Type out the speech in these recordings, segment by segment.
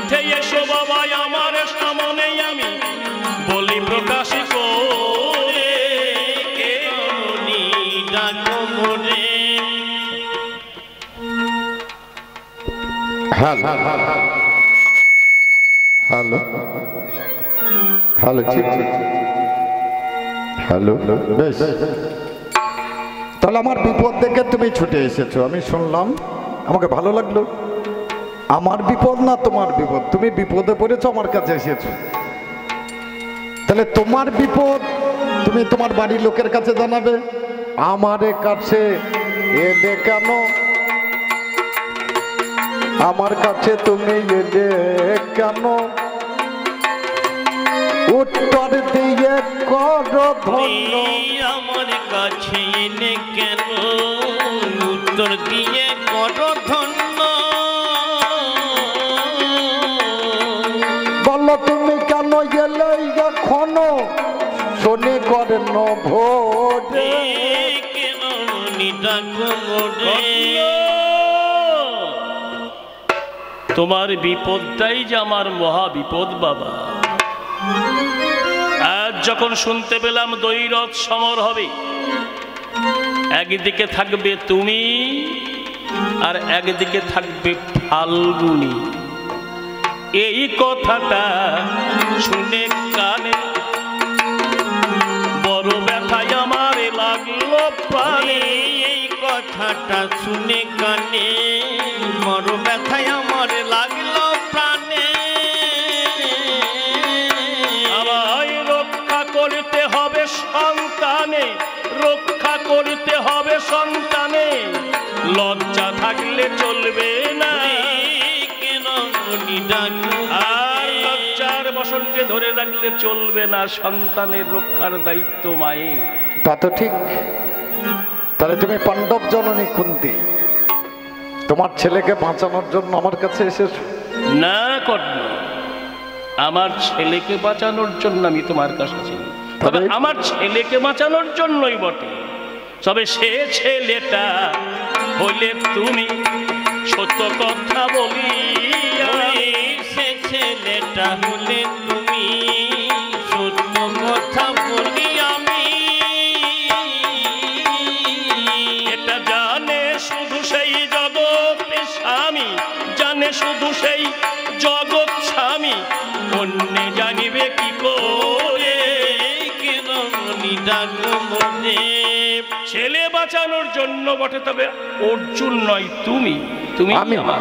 উঠে এসো বাবা আমার সামনে, আমি বলি প্রকাশ করে কেমনি ডাকো মোরে। হ্যালো হ্যালো হ্যালো হ্যালো, বেশ। তাহলে আমার বিপদ দেখে তুমি ছুটে এসেছো, আমি শুনলাম, আমাকে ভালো লাগলো। আমার বিপদ না তোমার বিপদ, তুমি বিপদে পড়েছো, আমার কাছে এসেছো। তাহলে তোমার বিপদ তুমি তোমার বাড়ির লোকের কাছে জানাবে, আমার কাছে এলে কেন? আমার কাছে তুমি এলে কেন? উত্তর দিয়ে করো ধন্য। আমার কাছে এলে কেন? উত্তর দিয়ে করো ধন্য। বলো তুমি কেন এলে এখনো? শনি করেন ভোরে কেন ডাকো মোরে। তোমার বিপদটাই যে আমার মহা বিপদ বাবা। আজ যখন শুনতে পেলাম দৈরথ সমর হবে, একদিকে থাকবে তুমি আর একদিকে থাকবে ফাল্গুনী, এই কথাটা শুনে কানে বড় ব্যথায় আমার লাগলো প্রাণে। এই কথাটা শুনে কানে বড় ব্যথায় আমার লাগলো প্রাণে। আমায় রক্ষা করতে হবে সন্তানে, রক্ষা করতে হবে সন্তানে। লজ্জা থাকলে চলবে না, কেন আর লজ্জার বসনকে ধরে রাখলে চলবে না। সন্তানের রক্ষার দায়িত্ব মায়ের। তা তো ঠিক। তাহলে তুমি পাণ্ডব জননী কুন্তী, তোমার ছেলেকে বাঁচানোর জন্য আমার কাছে এসেছো? না কর্ণ, আমার ছেলেকে বাঁচানোর জন্য আমি তোমার কাছে আছি। তবে আমার ছেলেকে বাঁচানোর জন্যই বটে, তবে সে ছেলেটা হলে তুমি। সত্য কথা বলি, সে ছেলেটা হলে তুমি। সত্য কথা বলি আমি, এটা জানে শুধু সেই জগৎ স্বামী, জানে শুধু সেই জগৎ স্বামী। অন্য জানিবে কি করে? কেন ডাকো মোরে। ছেলে বাঁচানোর জন্য বটে, তবে অর্জুন নয় তুমি। তুমি আমি আমার।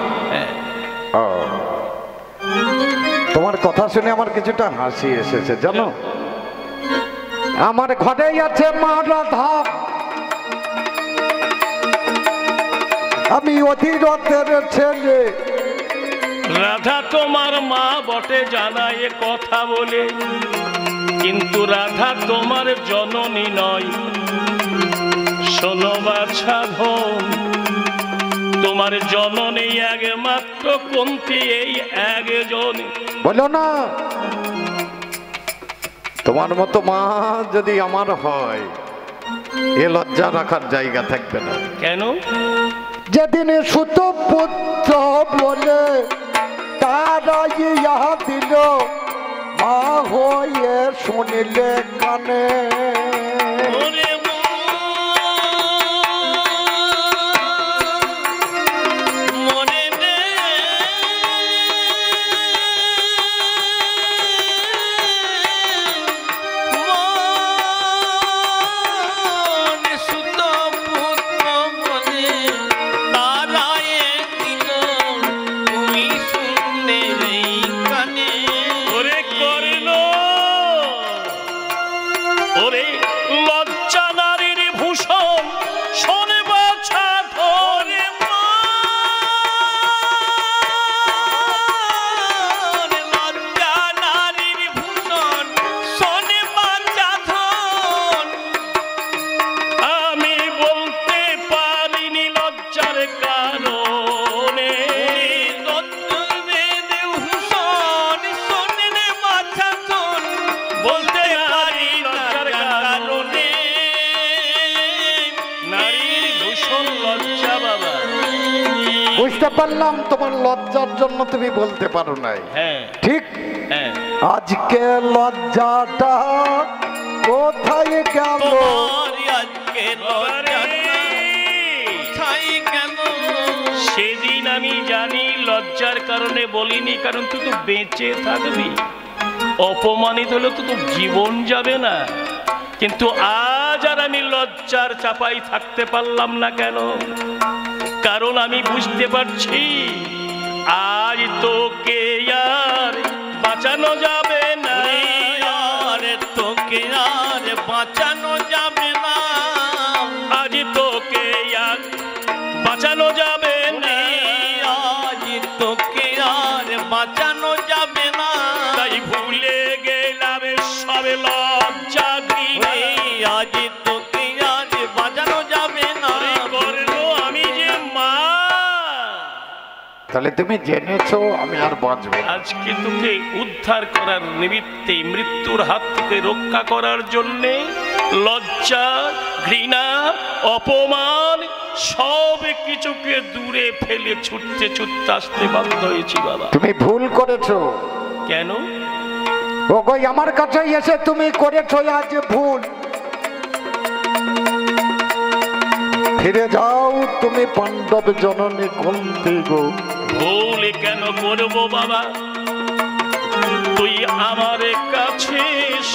তোমার কথা শুনে আমার কিছুটা হাসি এসেছে জানো। আমার ঘরেই আছে মা রাধা, আমি অধীরথের ছেলে। রাধা তোমার মা বটে জানা এ কথা বলে, কিন্তু রাধা তোমার জননী নয়। শোনো বাছা ধন, তোমার জননী একমাত্র কুন্তী, এই একজন। বলো না, তোমার মতো মা যদি আমার হয়, এ লজ্জা রাখার জায়গা থাকবে না। কেন? যেদিন সুত পুত্র বলে তারাই ইহা দিল, মা হয়ে শুনিলে কানে। বুঝতে পারলাম তোমার লজ্জার জন্য তুমি বলতে পারো নাই। হ্যাঁ ঠিক। হ্যাঁ, আজকে লজ্জাটা কোথায় গেল? আজকে লজ্জাটা কোথায় গেল? সেদিন আমি জানি লজ্জার কারণে বলিনি, কারণ তুই তো বেঁচে থাকবি, অপমানিত হলে তো তোর জীবন যাবে না। কিন্তু আজ আর আমি লজ্জার চাপাই থাকতে পারলাম না। কেন? কারণ আমি বুঝতে পারছি আজ তোকে আর বাঁচানো যাবে না, আর তোকে আর বাঁচানো যাবে না, আজ তোকে আর বাঁচানো যাবে না, আজ তোকে আর বাঁচানো যাবে না। তাই ভুলে গেলাম সব লজ্জা ঘৃণা, আজ তোকে আর বাঁচানো যাবে না। করলো আমি যে মা। তাহলে তুমি জেনেছো আমি আর বাঁচবো না। আজকে তোকে উদ্ধার করার নিমিত্তে, মৃত্যুর হাত থেকে রক্ষা করার জন্যে লজ্জা, ঘৃণা, অপমান সব কিছুকে দূরে ফেলে ছুটতে ছুটতে আসতে বাধ্য হয়েছি বাবা। তুমি ভুল করেছো। কেন? ও গো, আমার কাছে এসে তুমি করেছো আজ ভুল। ফিরে যাও তুমি পাণ্ডব জননী কুন্তি গো। ভুল কেন করবো বাবা? তুই আমার কাছে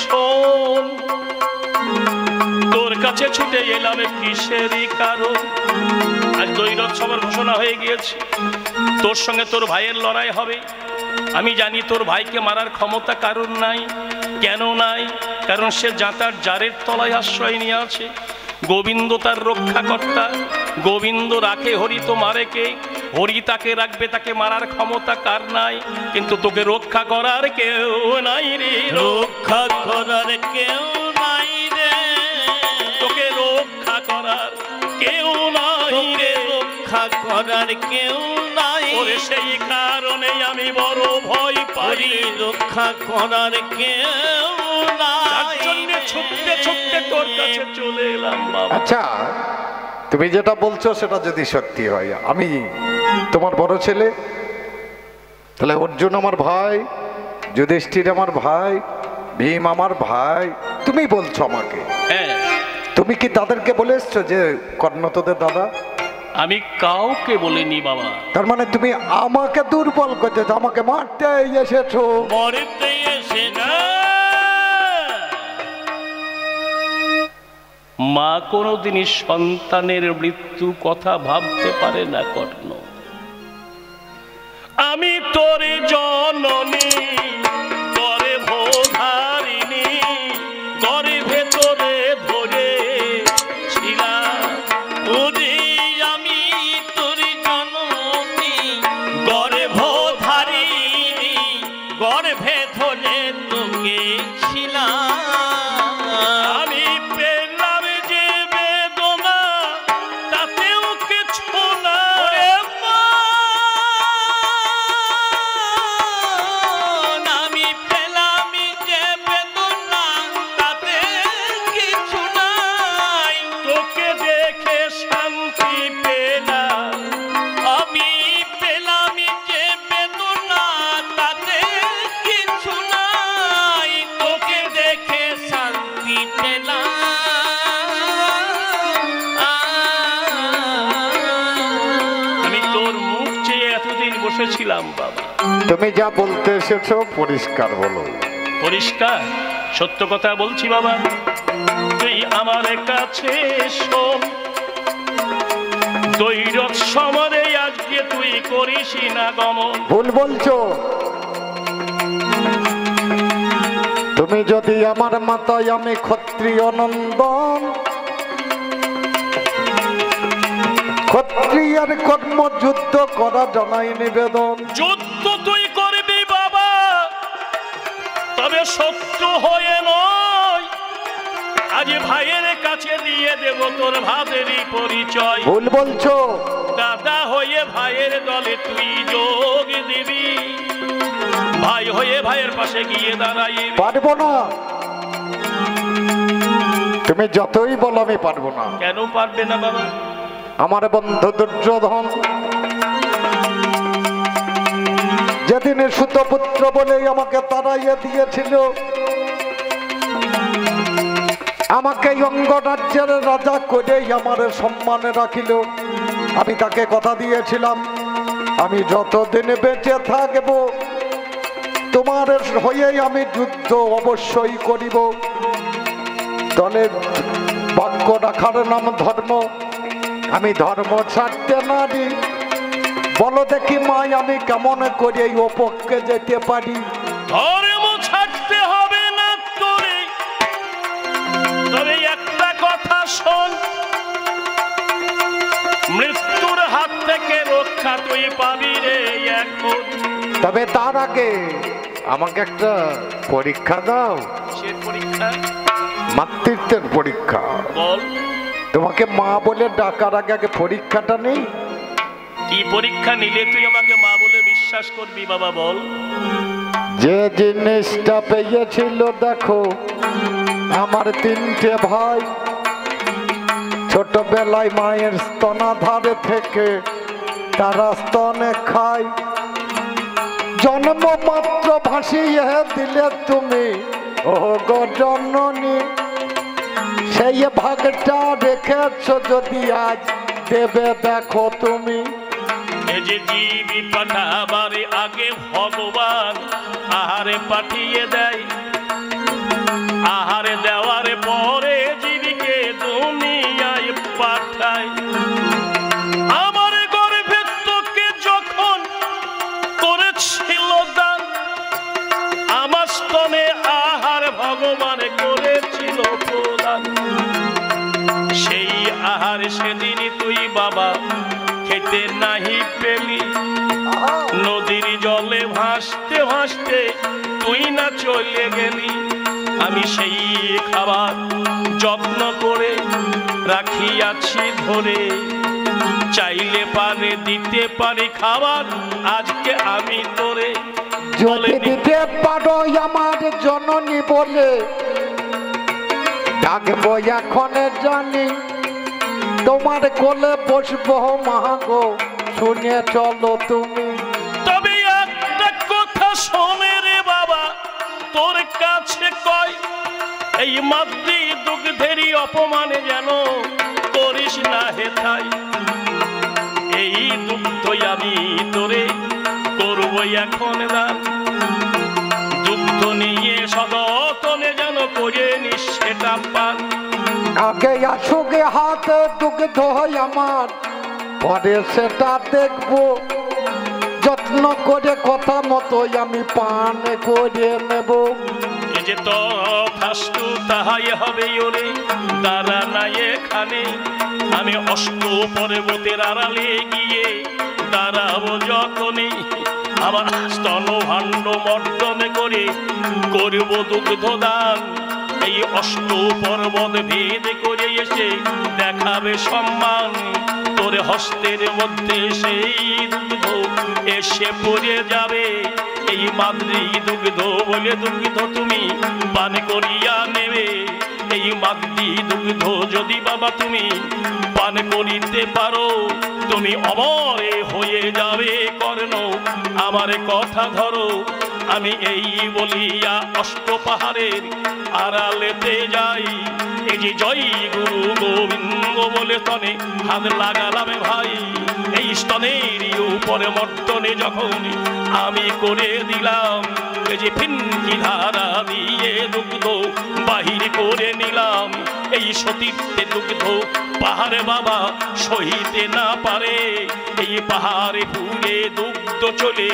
শোন, তোর কাছে ছুটে এলাম কিসেরই কারণ? আজ দৈরথ সভার ঘোষণা হয়ে গিয়েছে, তোর সঙ্গে তোর ভাইয়ের লড়াই হবে। আমি জানি তোর ভাইকে মারার ক্ষমতা কারণ নাই। কেন নাই? কারণ সে জাঁতার জারের তলায় আশ্রয় নিয়ে আছে। গোবিন্দ তার রক্ষাকর্তা, গোবিন্দ রাখে, হরি তো মারে কে? হরি তাকে রাখবে, তাকে মারার ক্ষমতা কার নাই? কিন্তু তোকে রক্ষা করার কেউ নাই রে, রক্ষা করার কেউ নাই রে, তোকে রক্ষা করার কেউ নাই রে, রক্ষা করার কেউ নাই। ওরে সেই কারণে আমি বড় ভয় পাই, রক্ষা করার কেউ তার নাই। জন্য ছুটতে ছুটতে তোর কাছে চলে এলাম বাবা। আচ্ছা, তুমি যেটা বলছো সেটা যদি সত্যি হয়, আমি তোমার বড় ছেলে, তাহলে অর্জুন আমার ভাই, যুধিষ্ঠির আমার ভাই, ভীম আমার ভাই, তুমি বলছো আমাকে। হ্যাঁ, তুমি কি তাদেরকে বলে এসছো যে কর্ণ তোদের দাদা? আমি কাউকে বলিনি বাবা। তার মানে তুমি আমাকে দুর্বল করতেছো, আমাকে মারতে এসেছো। মরতে এসে না, মা কোনোদিনই সন্তানের মৃত্যু কথা ভাবতে পারে না কর্ণ। আমি তোর জননী, করে ভোধারিণী, করে ভেতরে ধরে ছিলাম। ওরে আমি তোর জননী, গর্ভধারিণী, গর্ভে ধরে তোকে ছিলাম। আমি পেলাম যে বেদনা, তাতেও কিছু না। আমি পেলাম যে বেদনা, তাতে কিছু নাই। তোকে দেখে শান্তি পেলাম, আমি পেলাম যে বেদনা, তাতে কিছু নাই। তোকে দেখে শান্তি পেলাম। আমি তোর মুখ চেয়ে এতদিন বসেছিলাম বাবা। তুমি যা বলতে এসেছো পরিষ্কার বলো। পরিষ্কার সত্য কথা বলছি বাবা। তুই আমার কাছে শোন, দৈরথ সমরে আজকে তুই করিস না গমন। ভুল বলছো। তুমি যদি আমার মাতায়, আমি ক্ষত্রিয় নন্দন, ক্ষত্রিয়ের কর্ম যুদ্ধ করা জানাই নিবেদন। যুদ্ধ তুই করবি বাবা, তবে শত্রু হয়ে নয়। আজ ভাইয়ের কাছে দিয়ে দেব তোর ভাবেরই পরিচয়। ভুল বলছো। দাদা হয়ে ভাইয়ের দলে তুই যোগ দিবি, ভাই হয়ে ভাইয়ের পাশে গিয়ে দাঁড়াইবি। পারবো না। তুমি যতই বলো আমি পারবো না। কেন পারবে না বাবা? আমার বন্ধু দুর্যোধন যেদিন সুতপুত্র বলেই আমাকে তাড়াইয়ে দিয়েছিল, আমাকে অঙ্গরাজ্যের রাজা করেই আমার সম্মানে রাখিল। আমি তাকে কথা দিয়েছিলাম, আমি যতদিন বেঁচে থাকব তোমার হয়েই আমি যুদ্ধ অবশ্যই করিব। দলে বাক্য রাখার নাম ধর্ম, আমি ধর্ম ছাড়তে না দিই। বলো দেখি মাই, আমি কেমন করে এই অপক্ষে যেতে পারি? ধর্ম ছাড়তে হবে না তোরে, তবে একটা কথা শোন, মৃত্যুর হাত থেকে রক্ষা তুই পাবি রে এখন। তবে তার আগে আমাকে একটা পরীক্ষা দাও। সে পরীক্ষা? মাতৃত্বের পরীক্ষা। বল। তোমাকে মা বলে ডাকার আগে আগে পরীক্ষাটা নেই? কি পরীক্ষা নিলে তুই আমাকে মা বলে বিশ্বাস করবি বাবা, বল। যে জিনিসটা পেয়েছিল, দেখো আমার 3টে ভাই ছোটবেলায় মায়ের স্তনাধারে থেকে তারা স্তনে খায়, জন্ম মাত্র ভাসিয়ে দিলে তুমি ও গো জননী। সেই ভাগটা রেখেছ যদি আজ দেবে দেখো তুমি। এই যে জীবী পাঠাবার আগে ভগবান আহারে পাঠিয়ে দেয়, আহারে দেওয়ার পরে জীবীকে দুনিয়ায় পাঠায়। আমার গর্ভে তোকে যখন করেছিল দান, আমার স্তনে আহার ভগবান করেছিল প্রদান। সেই আহার সেদিন তুই বাবা খেতে নাহি পেলি, নদীর জলে ভাসতে ভাসতে তুই না চলে গেলি। আমি সেই খাবার যত্ন করে রাখিয়াছি ধরে, চাইলে পারে দিতে পারি খাবার আজকে আমি তোরে। যদি দিতে পারো আমার জননী বলে ডাকবো এখন জানি, তোমার কোলে বসবো মাগো শুনে চলো তুমি। তবে একটা কথা শোনে রে বাবা, তোর কাছে কয়, এই মাতৃ দুগ্ধেরই অপমানে যেন করিস না হেথাই। এই দুগ্ধই আমি তোরে করবো এখন দান, দুগ্ধ নিয়ে সযত্নে যেন করে নিস সেটা পান। আগে আসুকে হাতে দুগ্ধ হয় আমার, পরে সেটা দেখবো, যত্ন করে কথা মতোই আমি পান করে নেব। এই যে তথাস্তু তাহাই হবে ওরে, দাঁড়া নাই এখানে, আমি অষ্ট পর্বতের আড়ালে গিয়ে দাঁড়াবো যতনে। আমার স্তন ভাণ্ড মর্দন করে করব দুগ্ধ দান। এই অষ্ট পর্বত ভেদ করে এসে দেখাবে সম্মান, তোর হস্তের মধ্যে সেই দুগ্ধ এসে পড়ে যাবে। এই মাতৃ দুগ্ধ বলে দুগ্ধ তুমি পান করিয়া নেবে। এই মাতৃ দুগ্ধ যদি বাবা তুমি পান করিতে পারো, তুমি অমরে হয়ে যাবে কর্ণ, আমার কথা ধরো। আমি এই বলিয়া অষ্ট পাহাড়ের আড়ালেতে যাই, এই যে জয় গুরু গোবিন্দ বলে তনে হাত লাগালামে ভাই। এই স্তনের উপরে মর্দনে যখন আমি করে দিলাম, এই যে ফিনকি ধারা দিয়ে দুগ্ধ বাহির করে নিলাম। এই সতীর্থে দুগ্ধ পাহাড়ে বাবা সহিতে না পারে, এই পাহাড়ে ঘুরে দুগ্ধ চলে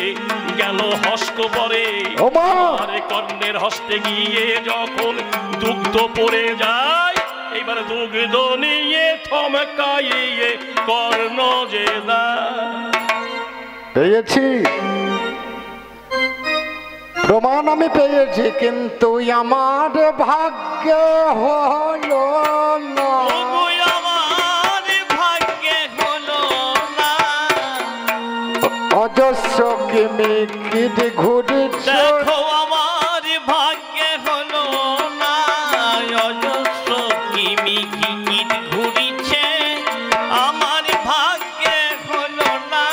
গেল হস্ত পরে। আর কর্ণের হস্তে গিয়ে যখন দুগ্ধ পড়ে যায়, এবার দুগ্ধ নিয়ে থমকাইয়ে কর্ণ যে পেয়েছি প্রমাণ আমি পেয়েছি, কিন্তু আমার ভাগ্যে হলো না। অজস্র কিমি কিট ঘুরিছে, দেখো আমার ভাগ্যে হলো না। অজস্র কিমি কিট ঘুরিছে, আমার ভাগ্যে হলো না।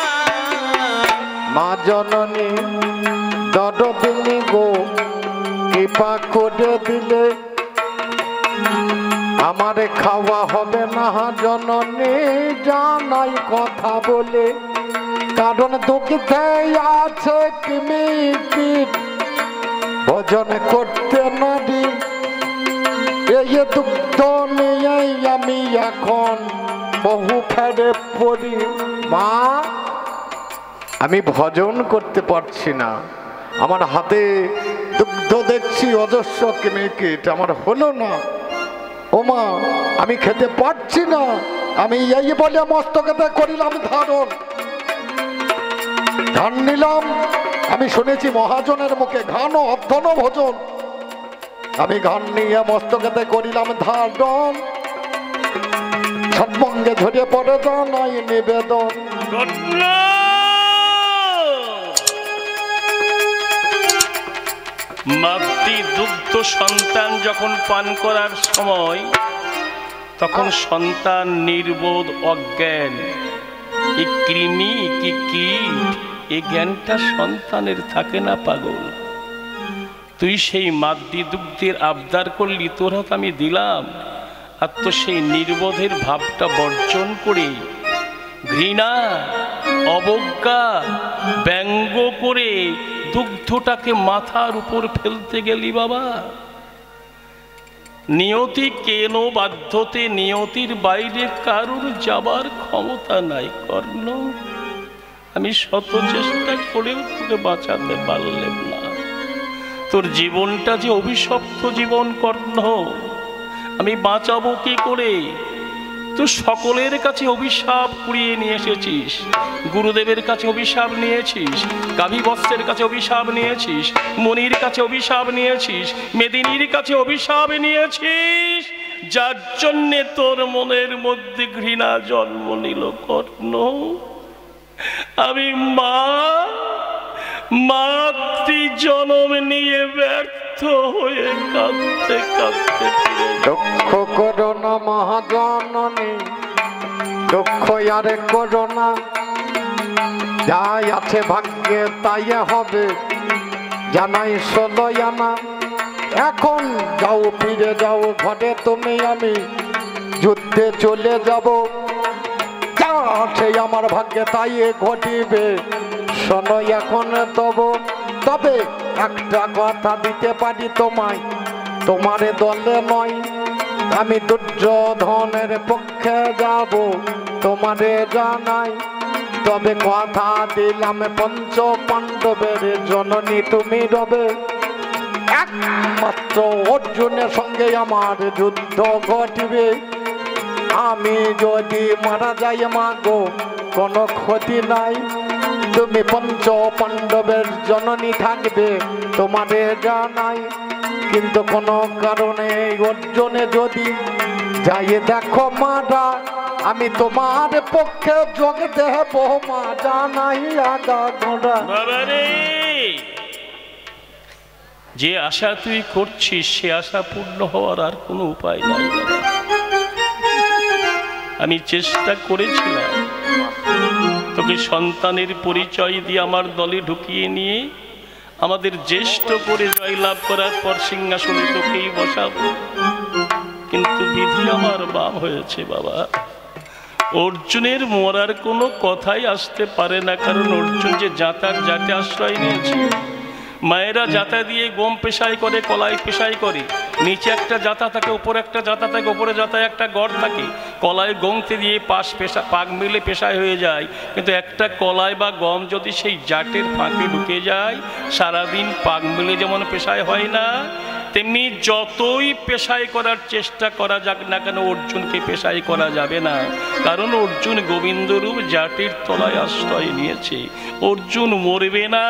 মা জননী কৃপা করে দিলে আমারে খাওয়া হবে না জননী জানাই কথা বলে, কারণ দুঃখে আছে কিমির ভজন করতে নারী, এই দুঃখ নিয়ে আমি এখন বহু ফেরে পড়ি। মা আমি ভজন করতে পারছি না, আমার হাতে দুগ্ধ দেখছি অজস্র কিমিকিট, আমার হলো না। ও মা আমি খেতে পারছি না, আমি এই বলে মস্তকেতে করিলাম ধারণ, ধান নিলাম। আমি শুনেছি মহাজনের মুখে ঘান অধ্যন ভোজন, আমি ঘান নিয়ে মস্তকেতে করিলাম ধারণ, সৎমঙ্গে ঝরিয়ে পড়ে জানাই নিবেদন। মাতৃ দুগ্ধ সন্তান যখন পান করার সময় তখন সন্তান নির্বোধ অজ্ঞান, এই কৃমি কি কীট এই জ্ঞানটা সন্তানের থাকে না পাগল। তুই সেই মাতৃ দুগ্ধের আবদার করলি, তোর হাত আমি দিলাম, আর তো সেই নির্বোধের ভাবটা বর্জন করে ঘৃণা অবজ্ঞা ব্যঙ্গ করে দুগ্ধটাকে মাথার উপর ফেলতে গেলি বাবা। নিয়তি কেন বাধ্যতে, নিয়তির বাইরে কারুর যাবার ক্ষমতা নাই কর্ণ। আমি শত চেষ্টা করেও তোকে বাঁচাতে পারলাম না, তোর জীবনটা যে অভিশপ্ত জীবন কর্ণ, আমি বাঁচাবো কি করে? তুই সকলের কাছে অভিশাপ কুড়িয়ে নিয়ে এসেছিস, গুরুদেবের কাছে অভিশাপ নিয়েছিস, গাভী বৎসের কাছে অভিশাপ নিয়েছিস, মনির কাছে অভিশাপ নিয়েছিস, মেদিনীর কাছে অভিশাপ নিয়েছিস, যার জন্যে তোর মনের মধ্যে ঘৃণা জন্ম নিল কর্ণ। আমি মাতৃ জনম নিয়ে ব্যর্থ হয়ে কাঁদতে কাঁদতে দুঃখ করো না মহাজননী, দুঃখ আরে করো না, যাই আছে ভাগ্যে তাই হবে, জানাই সদয়ানা। এখন যাও ফিরে যাও ঘরে, তুমি আমি যুদ্ধে চলে যাব, যা আছে আমার ভাগ্যে তাই ঘটিবে, শোনো এখন তবে একটা কথা দিতে পারি তোমায়, তোমারে দলে নয়, আমি দুর্যোধনের পক্ষে যাব তোমারে জানাই, তবে কথা দিলাম পঞ্চ পাণ্ডবের জননী তুমি রবে, একমাত্র অর্জুনের সঙ্গে আমার যুদ্ধ ঘটিবে, আমি যদি মারা যাই মাগো কোনো ক্ষতি নাই, তুমি পঞ্চ পাণ্ডবের জননী থাকবে তোমারে জানাই, কিন্তু কোনো কারণে অর্জুনে যদি যাই দেখো মারা, আমি তোমার পক্ষে যোগ দেব মা জানাই আগা গোড়া। যে আশা তুই করছিস সে আশা পূর্ণ হওয়ার আর কোনো উপায় নাই বাবা। আমি চেষ্টা করেছিলাম তোকে সন্তানের পরিচয় দিয়ে আমার দলে ঢুকিয়ে নিয়ে আমাদের জ্যেষ্ঠ করে জয়লাভ করার পর সিংহাসনে তোকেই বসাবো, কিন্তু বিধি আমার বাম হয়েছে বাবা। অর্জুনের মরার কোনো কথাই আসতে পারে না, কারণ অর্জুন যে জাতার জাতে আশ্রয় নিয়েছে। মায়েরা জাতা দিয়ে গম পেশাই করে, কলাই পেশাই করে, নিচে একটা জাতা থাকে, উপরে একটা জাতা থাকে, উপরে জাতায় একটা গড় থাকে, কলাই গমতে দিয়ে পাক মিলে পেশাই হয়ে যায়, কিন্তু একটা কলাই বা গম যদি সেই জাটের ফাঁকে ঢুকে যায় সারাদিন পাক মিলে যেমন পেশাই হয় না, তেমনি যতই পেশাই করার চেষ্টা করা যাক না কেন অর্জুনকে পেশাই করা যাবে না, কারণ অর্জুন গোবিন্দরূপ জাতির তলায় আশ্রয় নিয়েছে। অর্জুন মরবে না,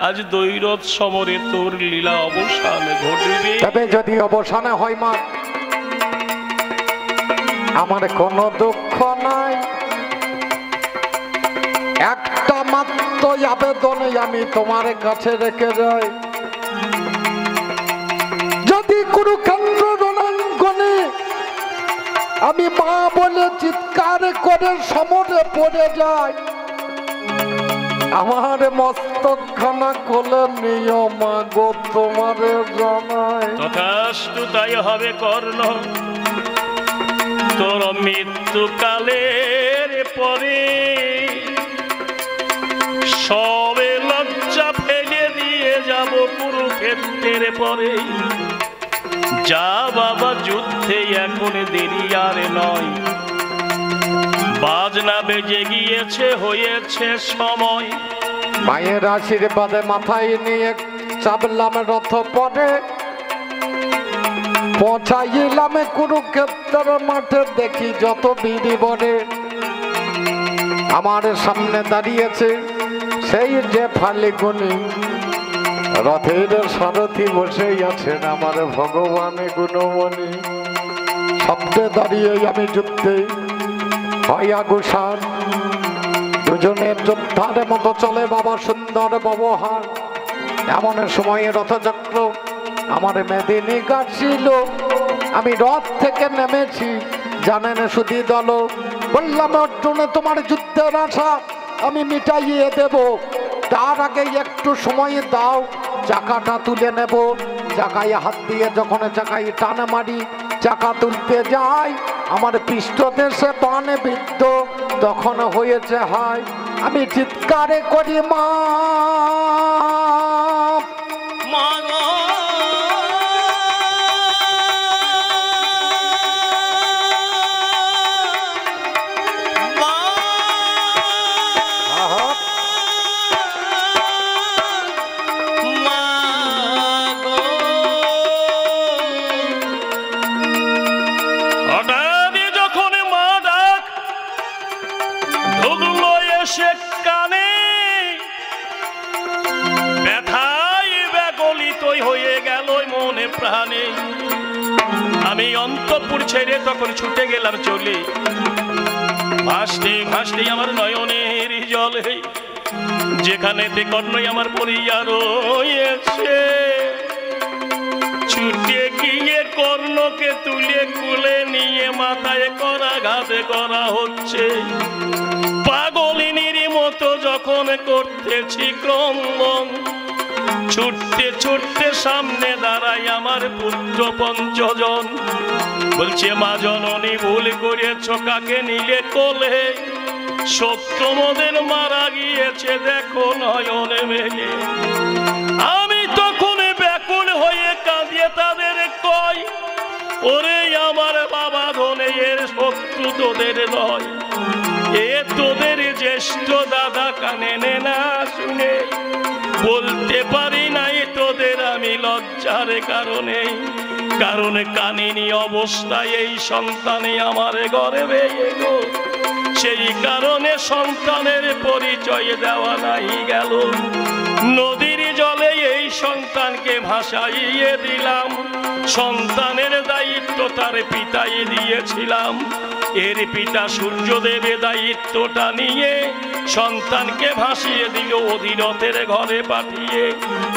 আজ দৈরথ সমরে তোর লীলা অবসান ঘটবে। তবে যদি অবসানে হয় মা আমার কোনো দুঃখ নাই, একটা মাত্র আবেদনে আমি তোমার কাছে রেখে যাই, যদি কুরুক্ষেত্র রণাঙ্গনে আমি মা বলে চিৎকার করে সমরে পড়ে যাই, আমার মস্তকখানা কোলে নিও মা গো তোমারে জানাই। তথাস্তু তাই হবে কর্ণ। তোর মৃত্যুকালের পরে সবে লজ্জা ফেলে দিয়ে যাব কুরুক্ষেত্রের পরে। যা বাবা যুদ্ধে এখন দেরি আর নয়, বাজনা বেজে গিয়েছে, হয়েছে সময়। মায়ের আশীর্বাদে মাথায় নিয়ে চাপলাম রথ পরে, পৌঁছাইলাম কুরুক্ষেত্রের মাঠে। দেখি যত বীর বরে আমার সামনে দাঁড়িয়েছে সেই যে ফাল্গুনি, রথের সারথি বসেই আছেন আমার ভগবান গুণমণি। শব্দে দাঁড়িয়ে আমি যুদ্ধে হইয়া গুসার, দুজনের যোদ্ধার মতো চলে বাবা সুন্দর ব্যবহার। এমন সময়ে রথচক্র আমার মেদিনী কাটছিল, আমি রথ থেকে নেমেছি জানেন সুধী দল। বললাম অর্জুনে তোমার যুদ্ধের আশা আমি মিটাইয়ে দেব, তার আগে একটু সময় দাও, চাকাটা তুলে নেব। চাকায় হাত দিয়ে যখন চাকায় টান মারি, চাকা তুলতে যাই আমার পৃষ্ঠদেশে বানে বিদ্ধ, তখন হয়েছে হায়। আমি চিৎকারে করি মা প্রাণে। আমি অন্তঃপুর ছেড়ে তখন ছুটে গেলাম চলে, ভাসতে ভাসতে আমার নয়নের জলে যেখানেতে কর্ণই আমার পড়িয়া রয়েছে। ছুটে গিয়ে কর্ণকে তুলে কুলে নিয়ে মাথায় করাঘাত করা হচ্ছে। পাগলিনীর মতো যখন করতেছি ক্রন্দন, ছুটতে ছুটতে সামনে দাঁড়াই আমার পুত্র পঞ্চজন। বলছে মা জননী ভুল করেছ, কাকে নিলে কোলে? সত্যমদের মারা গিয়েছে দেখো নয়নে মেলে। আমি তখন ব্যাকুল হয়ে কাঁদিয়ে তাদের কই, ওরে আমার বাবা ধনে এর শত্রু তোদের নয়, এ তোদের জ্যেষ্ঠ দাদা। কানে নে না শুনে বলতে পারি নাই তোদের আমি লজ্জার কারণে, কারণ কানিনী অবস্থায় এই সন্তানে আমার গর্ভে এলো, সেই কারণে সন্তানের পরিচয় দেওয়া নাই গেল। নদীর জলে এই সন্তানকে ভাসাইয়ে দিলাম, সন্তানের দায়িত্ব তার পিতাই দিয়েছিলাম। এর পিতা সূর্যদেবের দায়িত্বটা নিয়ে সন্তানকে ভাসিয়ে দিল অধিরথের ঘরে পাঠিয়ে।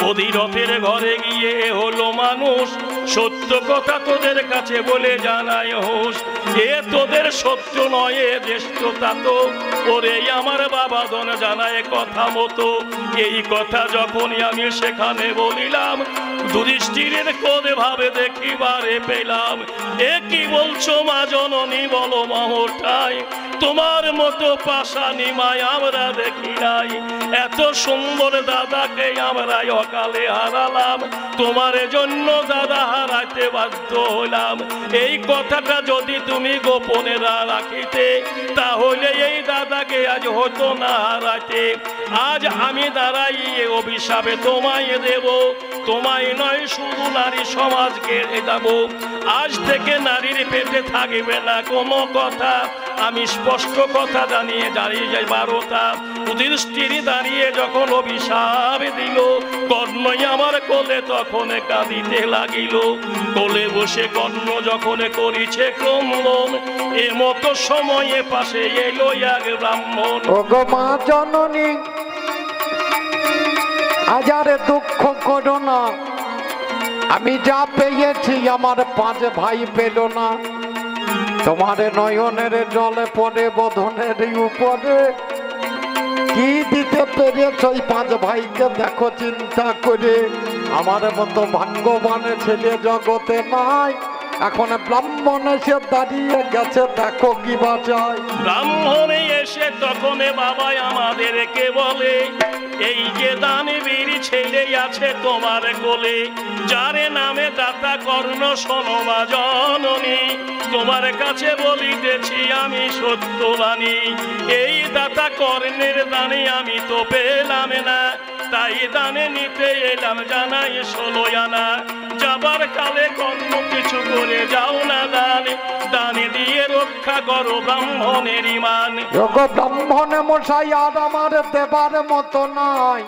অধিরথের ঘরে গিয়ে হলো মানুষ, সত্য কথা তোদের কাছে বলে জানায় হোস, এ তোদের সত্য নয় এ জ্যেষ্ঠতা তো। ওরে আমার বাবা ধন জানায় কথা মতো। এই কথা যখনই আমি সেখানে বলিলাম, যুধিষ্ঠিরের কোন ভাবে দেখিবারে পেলাম। এ কি বলছো মা জননী বলো মহঠাই, তোমার মতো পাশানি মায় আমরা দেখি নাই। এত সুন্দর দাদাকে আমরা অকালে হারালাম, তোমার জন্য দাদা হারাতে বাধ্য হলাম। এই কথাটা যদি তুমি গোপনে রাখিতে, তাহলে এই দাদাকে আজ হতো না হারাতে। আজ আমি দাঁড়াইয়ে অভিশাপে তোমায় দেব, তোমায় নয় শুধু নারী সমাজকে দেব। আজ থেকে নারীর পেটে থাকবে না কোনো কথা, আমি স্পষ্ট কথা জানিয়ে দাঁড়িয়ে যাই 12টা। যুধিষ্ঠির দাঁড়িয়ে যখন অভিশাপ দিল, কর্ণই আমার কোলে তখন কাঁদিতে লাগিল। কোলে বসে কর্ণ যখন করিছে ক্রন্দন, এ মতো সময়ে পাশে এলো এক ব্রাহ্মণ। ওগো মা জননী আজ আর দুঃখ করো না, আমি যা পেয়েছি আমার 5 ভাই পেল না। তোমার নয়নের জলে পড়ে বধনের উপরে, কি দিতে পেরেছ ওই 5 ভাইকে দেখো চিন্তা করে। আমার মতো ভাগ্যবান ছেলে জগতে নাই। এখন ব্রাহ্মণ এসে দাঁড়িয়ে গেছে, দেখো কি বাঁচায়। ব্রাহ্মণে এসে তখন বাবা আমাদেরকে বলে, এই যে দানবীর ছেলে আছে তোমার কোলে, যার নামে দাতা কর্ণ শোনমা জননী, তোমার কাছে বলিতেছি আমি সত্যবাণী। এই দাতা কর্ণের দানে আমি তো পেলাম না, তাই দানে নিতে এলাম জানাই 16 আনা। যাবার কালে কর্ণ কিছু করে যাও না দান, দানে দিয়ে রক্ষা করো ব্রাহ্মণের ইমান। ব্রাহ্মণ মশাই আর আমার দেবার মতো নাই।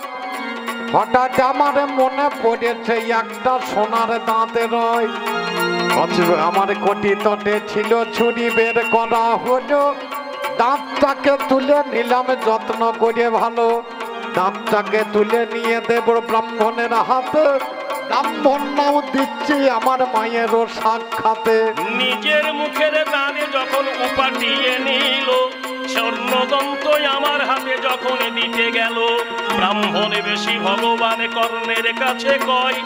হঠাৎ আমার মনে পড়েছে একটা সোনার দাঁতে রয়। আমার কোটি তটে ছিল ছুরি, বের করা হলো, দাঁতটাকে তুলে নিলাম যত্ন করে ভালো। দাঁতটাকে তুলে নিয়ে দেব ব্রাহ্মণের হাতে। ব্রাহ্মণ নাও দিচ্ছি আমার মায়েরও সাক্ষাতে। নিজের মুখের দানে যখন উপাটিয়ে নিল, স্বর্ণদন্ত আমার হাতে যখন দিতে গেল, ব্রাহ্মণে বেশি ভগবান কর্ণের কাছে কয়,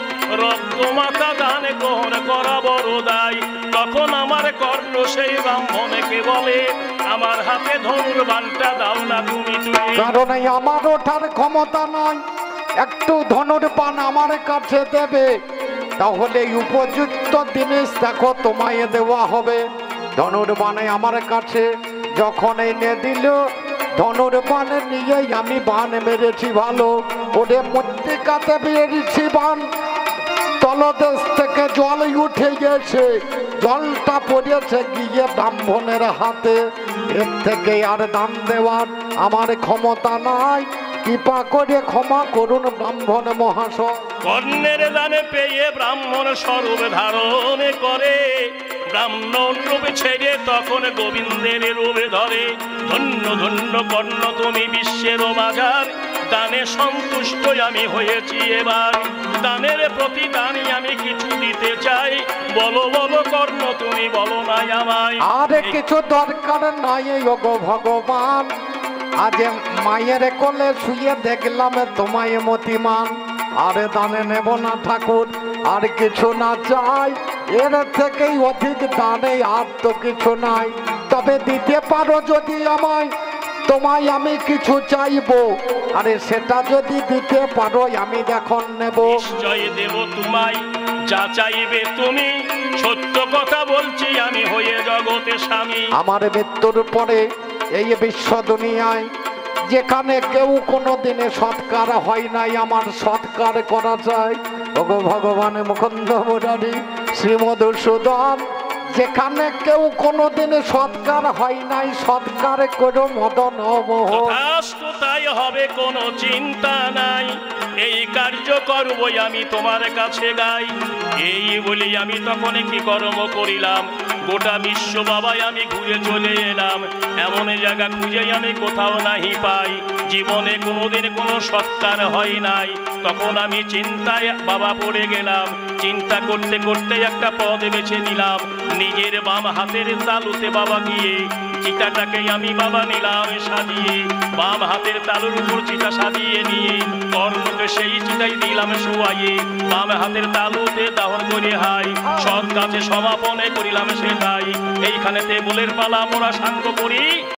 রক্ত মাতা দান গ্রহণ করা বড় দায়। তখন আমার কর্ণ সেই ব্রাহ্মণকে বলে, আমার হাতে ধনুর্বাণটা দাও না তুমি। কারণ আমার ওঠার ক্ষমতা নয়, একটু ধনুর্বাণ আমার কাছে দেবে, তাহলে উপযুক্ত জিনিস দেখো তোমায় দেওয়া হবে। ধনুর্বাণে আমার কাছে যখন এনে দিল, ধনুর্বাণ নিয়েই আমি বান মেরেছি ভালো। ওরে মধ্যিকাতে বেরিয়েছি বান, তলদেশ থেকে জল উঠে গেছে, জলটা পড়েছে গিয়ে ব্রাহ্মণের হাতে। এর থেকে আর দান দেওয়ার আমার ক্ষমতা নাই, কৃপা করে ক্ষমা করুন ব্রাহ্মণ মহাশয়। কর্ণের দানে পেয়ে ব্রাহ্মণ স্বরূপ ধারণ করে, ব্রাহ্মণ রূপে ছেড়ে তখন গোবিন্দের রূপে ধরে। ধন্য ধন্য কর্ণ তুমি বিশ্বের মাঝার, দানে সন্তুষ্ট আমি হয়েছি এবার। দানের প্রতিদানই আমি কিছু দিতে চাই, বলো বলো কর্ণ তুমি বলো নাই আমায়। আরে কিছু দরকার নাই গো ভগবান, আজ মায়ের কোলে শুয়ে দেখলাম তোমায় মতিমান। আরে দানে নেব না ঠাকুর, আর কিছু না চাই, এর থেকেই অধিক দানে আর তো কিছু নাই। তবে দিতে পারো যদি আমায়, তোমায় আমি কিছু চাইবো, আরে সেটা যদি দিতে পারো আমি এখন নেব। নিশ্চয় দেব তোমায় যা চাইবে তুমি, সত্য কথা বলছি আমি হয়ে জগতে স্বামী। আমার মৃত্যুর পরে এই বিশ্ব দুনিয়ায় যেখানে কেউ কোনো দিনে সৎকার হয় নাই, আমার সৎকার করা চাই। ওগো ভগবান মুকুন্দ মুরারি শ্রী মধুসূদন, যেখানে কেউ কোনো দিনে সৎকার হয় নাই, সৎকার করো মদন মোহন। তাই হবে কোনো চিন্তা নাই, এই কার্য করবই আমি তোমার কাছে গাই। এই বলি আমি তখন কি কর্ম করিলাম, গোটা বিশ্ব বাবাই আমি ঘুরে চলে এলাম। এমন জায়গা খুঁজে আমি কোথাও নাহি পাই, জীবনে কোনোদিন কোনো সৎকার হয় নাই। তখন আমি চিন্তায় বাবা পড়ে গেলাম, চিন্তা করতে করতে একটা পথ বেছে নিলাম। নিজের বাম হাতের তালুতে বাবা গিয়ে চিতাটাকে আমি বাবা নিলাম সাজিয়ে, বাম হাতের তালুর উপর চিতা সাজিয়ে নিয়ে কর্ণকে সেই চিতাই দিলাম শোয়াইয়ে। বাম হাতের তালুতে দাহন করে হাই, সৎ কাজে সমাপনে করিলাম সেটাই। এইখানেতে বলের পালা মোরা সাঙ্গ করি।